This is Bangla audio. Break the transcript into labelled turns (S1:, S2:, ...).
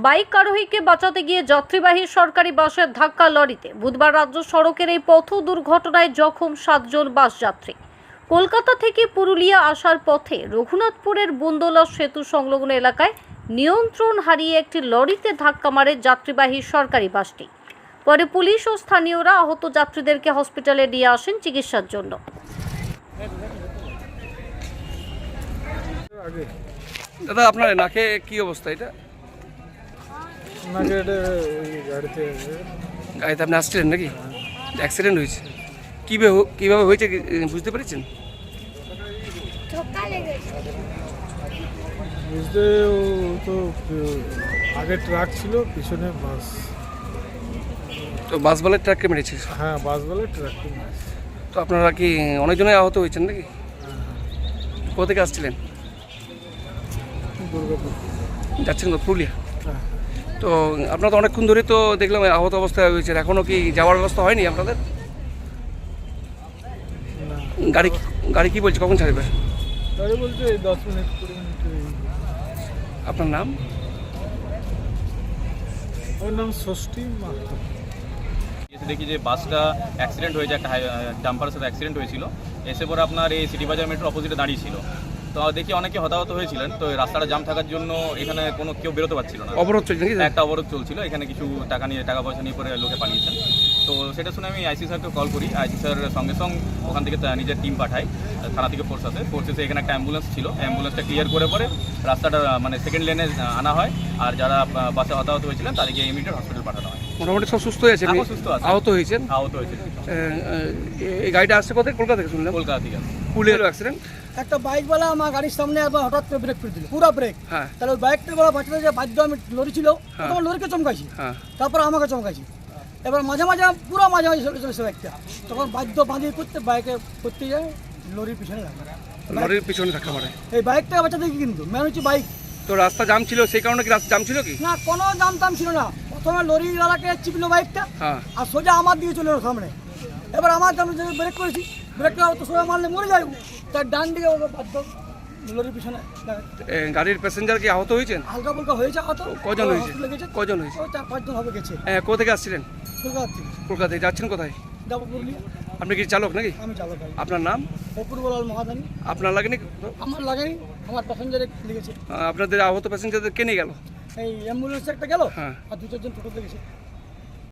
S1: বাইক আরোহীকে বাঁচাতে গিয়ে যাত্রীবাহী সরকারি বাসের ধাক্কা লরিতে। বুধবার রাজ্য সড়কের এই পথ দুর্ঘটনায় জখম 7 জন বাস যাত্রী। কলকাতা থেকে পুরুলিয়া আসার পথে রঘুনাথপুরের বুন্দোলা সেতু সংলগ্ন এলাকায় নিয়ন্ত্রণ হারিয়ে একটি লরিতে ধাক্কা মারে যাত্রীবাহী সরকারি বাসটি। পরে পুলিশ ও স্থানীয়রা আহত যাত্রীদেরকে হসপিটালে নিয়ে আসেন চিকিৎসার জন্য।
S2: দাদা, আপনার নাকে কি অবস্থা? এটা গাড়িতে আপনি আসছিলেন নাকি? অ্যাক্সিডেন্ট হয়েছে? কিভাবে হয়েছে বুঝতে পেরেছেন?
S3: বুঝতে ও তো আগে ট্রাক ছিল, পিছনে বাস।
S2: তো বাস বলে ট্রাককে মেরেছে?
S3: হ্যাঁ, বাস বলে ট্রাককে মেরেছে।
S2: তো আপনারা কি অনেকজনই আহত হয়েছেন নাকি? কোথা থেকে আসছিলেন?
S3: দুর্গাপুর
S2: যাচ্ছেন তো পুরুলিয়া?
S3: হ্যাঁ।
S2: তো আপনারা তো অনেকক্ষণ ধরে তো দেখলাম আহত অবস্থায় হয়েছে, এখনও কি যাওয়ার ব্যবস্থা হয়নি আপনাদের?
S3: না,
S2: গাড়ি কি বলছে কখন ছাড়বে?
S3: গাড়ি বলছে এই 10 মিনিট 20 মিনিট।
S2: আপনার নাম?
S3: ওর নাম ষষ্ঠী মাহাতো।
S4: দেখি যে বাসটা অ্যাক্সিডেন্ট হয়েছে, একটা ডাম্পারের সাথে অ্যাক্সিডেন্ট হয়েছিল। এসে পরে আপনার এই সিটি বাজার মেট্রো অপোজিটে দাঁড়িয়ে ছিল। তো দেখি অনেকে হতাহত হয়েছিলেন। তো এই রাস্তাটা জাম থাকার জন্য এখানে কোনো কেউ বেরোতে পারছিল না।
S2: অবরোধ চলছে নাকি?
S4: একটা অবরোধ চলছিল, এখানে কিছু টাকা পয়সা নিয়ে পরে লোকে পালিয়েছেন। তো সেটা শুনে আমি আইসি স্যারকে কল করি। আইসি স্যার সঙ্গে সঙ্গে ওখান থেকে নিজের টিম পাঠায়, থানা থেকে ফোর্স এসে এখানে একটা অ্যাম্বুলেন্স ছিল, অ্যাম্বুলেন্সটা ক্লিয়ার করে পরে রাস্তাটা মানে সেকেন্ড লেনে আনা হয়। আর যারা বাসে হতাহত হয়েছিলেন তাদেরকে ইমিডিয়েট হসপিটাল পাঠানো হয়।
S2: মোটামুটি সব সুস্থ হয়েছে?
S4: এখন সুস্থ আছে।
S2: আহত হয়েছেন?
S4: আহত হয়েছে।
S2: এই গাড়িটা আসছে কোথায়? কলকাতা থেকে শুনলাম।
S4: কলকাতা থেকে।
S2: পুরুলিয়ার অ্যাক্সিডেন্ট?
S5: একটা বাইকওয়ালা আমার গাড়ির সামনে একবার হঠাৎ করে ব্রেক করে দিল, পুরো ব্রেক।
S2: হ্যাঁ।
S5: তাহলে ওই বাইকটা বলা বাঁচাতে যে বাধ্য, আমি লরি ছিল, তখন লরিকে চমকাইছি,
S2: হ্যাঁ।
S5: তারপর আমাকে চমকাইছি। এবার মাঝে পুরো মাঝে চলেছে বাইকটা, তখন বাধ্য বাঁধিয়ে করতে বাইকে করতে যায়, লরির পিছনে লাগে।
S2: লরির পিছনে ধাক্কা মারে?
S5: এই বাইকটা বাঁচাতে কি কিন্তু মেন হচ্ছে বাইক।
S2: তো রাস্তা জাম ছিল, সেই কারণে কি রাস্তা জাম ছিল কি?
S5: না, কোনো দাম ছিল না। প্রথমে লরিওয়ালাকে চিপলো বাইকটা,
S2: হ্যাঁ।
S5: আর সোজা আমার দিকে চলে এলো সামনে। এবার আমার আমি ব্রেক করেছি, ব্রেকটা তো সোজা মারলে মরে যায়, তার ডান দিকে বাধ্য লরির পিছনে লাগে।
S2: গাড়ির প্যাসেঞ্জার কি আহত হয়েছেন?
S5: হালকা ফুলকা হয়েছে।
S2: কজন হয়েছে? কজন হয়েছে?
S5: 4-5 জন হবে গেছে।
S2: কোথা থেকে আসছিলেন?
S5: কলকাতা থেকে।
S2: কলকাতা থেকে যাচ্ছেন কোথায়?
S5: যাবো পুরুলিয়া।
S2: আপনি কি চালক নাকি?
S5: আমি চালক ভাই।
S2: আপনার নাম?
S5: অপূর্বলাল মহাদানি।
S2: আপনার লাগেনি?
S5: আমার লাগেনি, আমার প্যাসেঞ্জারে লেগেছে।
S2: আপনাদের আহত প্যাসেঞ্জারদের কে নিয়ে গেল?
S5: এই অ্যাম্বুলেন্সে একটা গেল,
S2: হ্যাঁ।
S5: আর 2-4 জন টোটোতে গেছে।